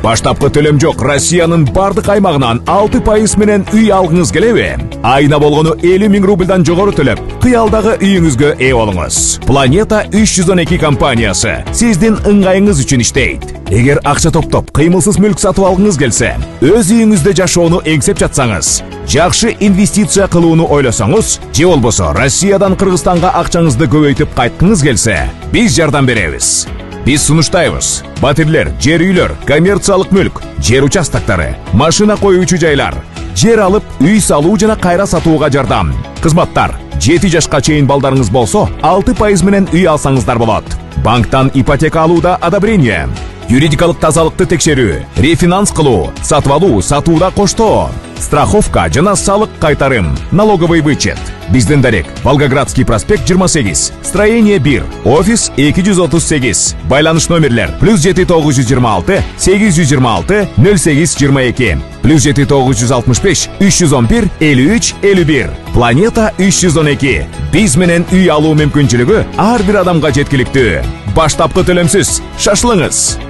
Баштапкы төлөм жок Россиянын бардык аймагынан 6% менен үй алгыңыз келеби? Айына болгону 50 000 рубльдан жогору төлөп, кыялдагы үйүңүзгө ээ болуңуз. Planeta 312 компаниясы сиздин ыңгайыңыз үчүн иштейт. Эгер акча топтоп, кыймылсыз мүлк сатып алгыңыз келсе, өз үйүңүздө жашоону эңсеп жатсаңыз, жакшы инвестиция кылууну ойлосоңуз, же болбосо Россиядан Кыргызстанга акчаңызды көбөйтүп кайткыңыз келсе, биз жардам беребиз. Биз сунуштайбыз. Батирлер, жер үйлөр, коммерциялык мүлк, жер участоктары, машина коюучу жайлар, жер алып, үй салуу жана кайра сатууга жардам. Кызматтар: 7 жашка чейин балдарыңыз болсо, 6% менен үй алсаңыздар болот. Банктан ипотека алууда одобрение, юридикалык тазалыкты текшерүү, рефинанс кылуу, сатып алуу, сатууда коштоо, страховка жана салык кайтарым, налоговый вычет. Биздин дарек: Волгоградский проспект 28, строение 1, офис 238. Байланыш номерлер: +7926 826 0822, +7965 311 53 51. Planeta 312. Биз менен үй алуу мүмкүнчүлүгү ар бир адамга жеткиликтүү. Баштапкы төлөмсүз шашылыңыз.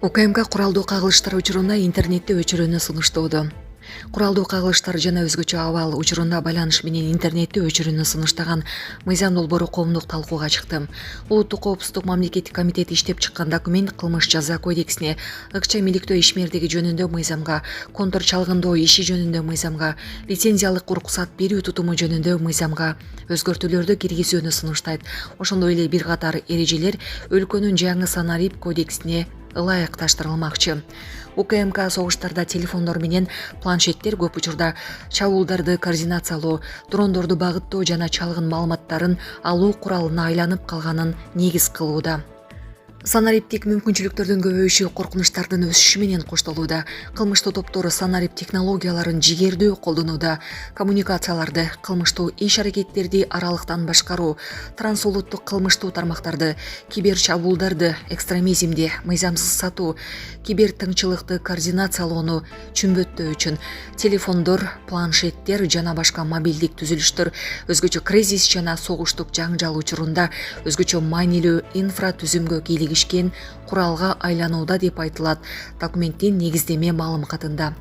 УКМК куралдуу кагылыштар учурунда интернетти өчүрүүнү сунуштоодо. Куралдуу кагылыштар жана өзгөчө абал учурунда байланыш менен интернетти өчүрүүнү сунуштаган мыйзам долбоору коомдук талкууга чыкты. Улуттук коопсуздук мамлекеттик комитети иштеп чыккан документ кылмыш жаза кодексине, ыкча миликтөө ишмердиги жөнүндө мыйзамга, контур чалгындоо иши жөнүндө мыйзамга, лицензиялык уруксат берүү тутуму жөнүндө мыйзамга өзгөртүүлөрдү киргизүүнү сунуштайт. Ошондой эле бир катар эрежелер өлкөнүн жаңы санарип кодексине ылайыкташтырылмакчы. УКМК согуштарда телефондор менен планшеттер көп учурда чабуулдарды координациялоо, дрондорду багыттоо жана чалгын маалыматтарын алуу куралына айланып калганын негиз кылууда. Санариптик мүмкүнчүлүктөрдүн көбөйүшү коркунучтардын өсүшү менен коштолууда. Кылмыштуу топтор санарип технологияларын жигердүү колдонууда. Коммуникацияларды, кылмыштуу иш-аракеттерди аралыктан башкаруу, трансулуттук кылмыштуу тармактарды, кибер чабуулдарды, экстремизмди, мыйзамсыз сатуу, кибер тыңчылыкты координациялоону чүмбөттөө үчүн телефондор, планшеттер жана башка мобилдик түзүлүштөр өзгөчө кризис жана согуштук жаңжал учурунда өзгөчө маанилүү инфратүзүмгө кийлигишкен куралга айланууда деп айтылат документтин негиздеме маалыматында.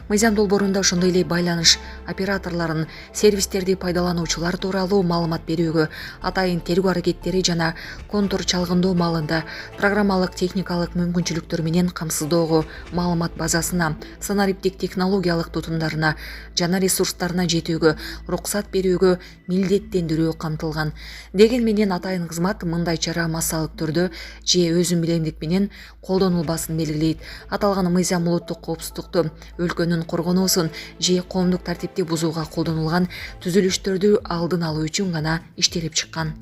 Мыйзам долбоорунда ошондой эле байланыш операторлорун сервистерди пайдалануучулар тууралуу маалымат берүүгө, атайын тергөө аракеттери жана контур чалгындоо маалында программалык техникалык мүмкүнчүлүктөр менен камсыздоого, маалымат базасына, санариптик технологиялык тутумдарына жана ресурстарына жетүүгө, уруксат берүүгө милдеттендирүү камтылган. Деген менен атайын кызмат мындай чара массалык түрдө же өзүн билемдик менен колдонулбасын белгилейт. Аталган мыйзам улуттук коопсуздукту, өлкөнүн коргонуусун же коомдук тартипти бузууга колдонулган түзүлүштөрдү алдын алуу үчүн гана иштелип чыккан.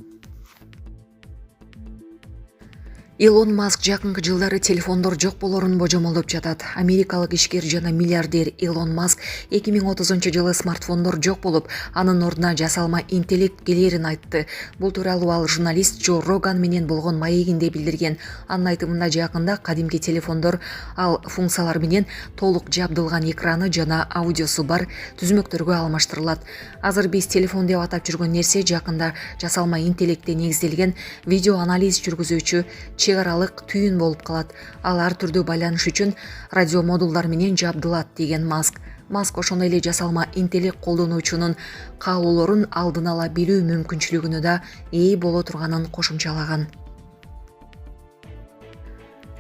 Илон Маск жакынкы жылдары телефондор жок болорун божомолдоп жатат. Америкалык ишкер жана миллиардер Илон Маск 2030-жылы смартфондор жок болуп, анын ордуна жасалма интеллект келерин айтты. Бул тууралуу ал журналист Джо Роган менен болгон маегинде билдирген. Анын айтымында жакында кадимки телефондор ал функциялар менен толук жабдылган экраны жана аудиосу бар түзмөктөргө алмаштырылат. Азыр биз телефон деп атап жүргөн нерсе жакында жасалма интеллектте негизделген видео анализ жүргүзүүчү чек аралык түйүн болуп калат. Ал ар түрдүү байланыш үчүн радиомодулдар менен жабдылат деген Маск. Маск ошондой эле жасалма интеллект колдонуучунун каалоолорун алдын ала билүү мүмкүнчүлүгүнө да ээ боло турганын кошумчалаган.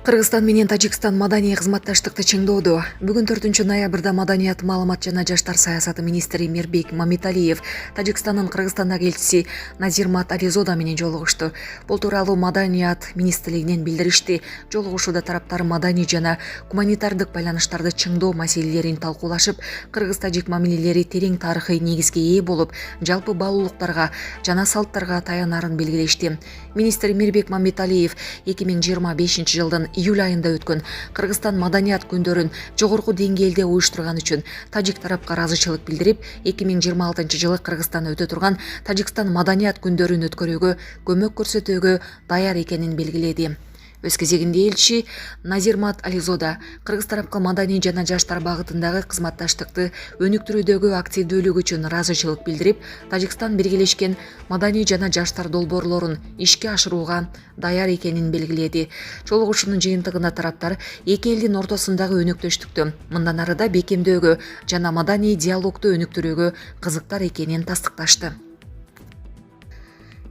Кыргызстан менен Тажикстан маданий кызматташтыкты чыңдоодо. Бүгүн 4-ноябрда маданият, маалымат жана жаштар саясаты министри Мирбек Мамиталиев Тажикстандын Кыргызстандагы элчиси Назирмат Ализода менен жолугушту. Бул тууралуу маданият министрлигинен билдиришти. Жолугушууда тараптар маданий жана гуманитардык байланыштарды чыңдоо маселелерин талкуулашып, кыргыз-тажик мамилелери терең тарыхый негизге ээ болуп, жалпы баалуулуктарга жана салттарга таянарын белгилешти. Министр Мирбек Мамиталиев 2025-жылдын июль айында өткөн Кыргызстан маданият күндөрүн жогорку деңгээлде уюштурган үчүн тажик тарапка ыраазычылык билдирип, 2026-жылы Кыргызстанда өтө турган Тажикстан маданият күндөрүн өткөрүүгө көмөк көрсөтүүгө даяр экенин белгиледи. Өз кезегинде элчи Назирмат Ализода кыргыз тарапка маданий жана жаштар багытындагы кызматташтыкты өнүктүрүүдөгү активдүүлүк үчүн ыраазычылык билдирип, Тажикстан биргелешкен маданий жана жаштар долбоорлорун ишке ашырууга даяр экенин белгиледи. Жолугушуунун жыйынтыгында тараптар эки элдин ортосундагы өнөктөштүктү мындан арыда бекемдөөгө жана маданий диалогду өнүктүрүүгө кызыктар экенин тастыкташты.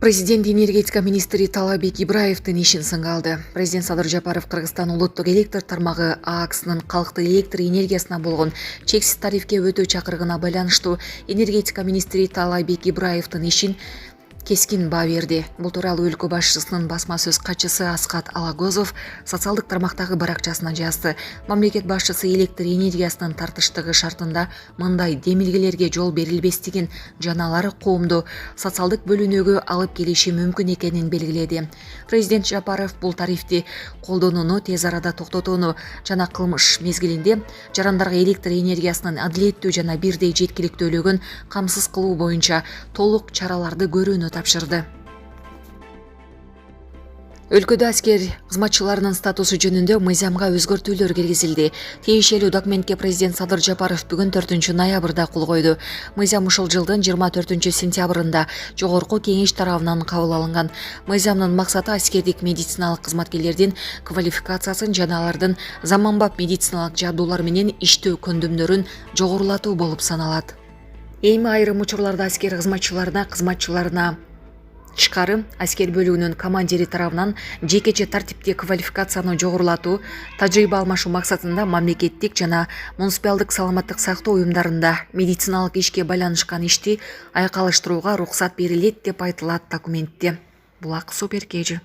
Президент энергетика министри Талабек Ибраевдин ишин сынга алды. Президент Садыр Жапаров Кыргызстан улуттук электр тармагы ААКСынын калктык электр энергиясына болгон чексиз тарифке өтүү чакырыгына байланыштуу энергетика министри Талабек Ибраевдин ишин кескин баа берди. Бул тууралуу өлкө башчысынын басма сөз катчысы Аскат Алагозов социалдык тармактагы баракчасына жазды. Мамлекет башчысы электр энергиясынын тартыштыгы шартында мындай демилгелерге жол берилбестигин жана алар коомду социалдык бөлүнүүгө алып келиши мүмкүн экенин белгиледи. Президент Жапаров бул тарифти колдонууну тез арада токтотууну жана кылмыш мезгилинде жарандарга электр энергиясынын адилеттүү жана бирдей жеткиликтүүлүгүн камсыз кылуу боюнча толук чараларды көрүүнү тапшырды. Өлкөдө аскер кызматчыларынын статусу жөнүндө мыйзамга өзгөртүүлөр киргизилди. Тиешелүү документке президент Садыр Жапаров бүгүн 4 ноябрда кол койду. Мыйзам ушул жылдын 24 сентябрында жогорку кеңеш тарабынан кабыл алынган. Мыйзамдын максаты аскердик медициналык кызматкерлердин квалификациясын жана алардын заманбап медициналык жабдуулар менен иштөө көндүмдөрүн жогорулатуу болуп саналат. Эми айрым учурларда аскер кызматчыларына тышкары аскер бөлүгүнүн командири тарабынан жекече тартипте квалификацияны жогорулатуу, тажрыйба алмашуу максатында мамлекеттик жана муниципалдык саламаттык сактоо уюмдарында медициналык ишке байланышкан ишти айкалыштырууга уруксат берилет деп айтылат документте. Булак Суперкежи.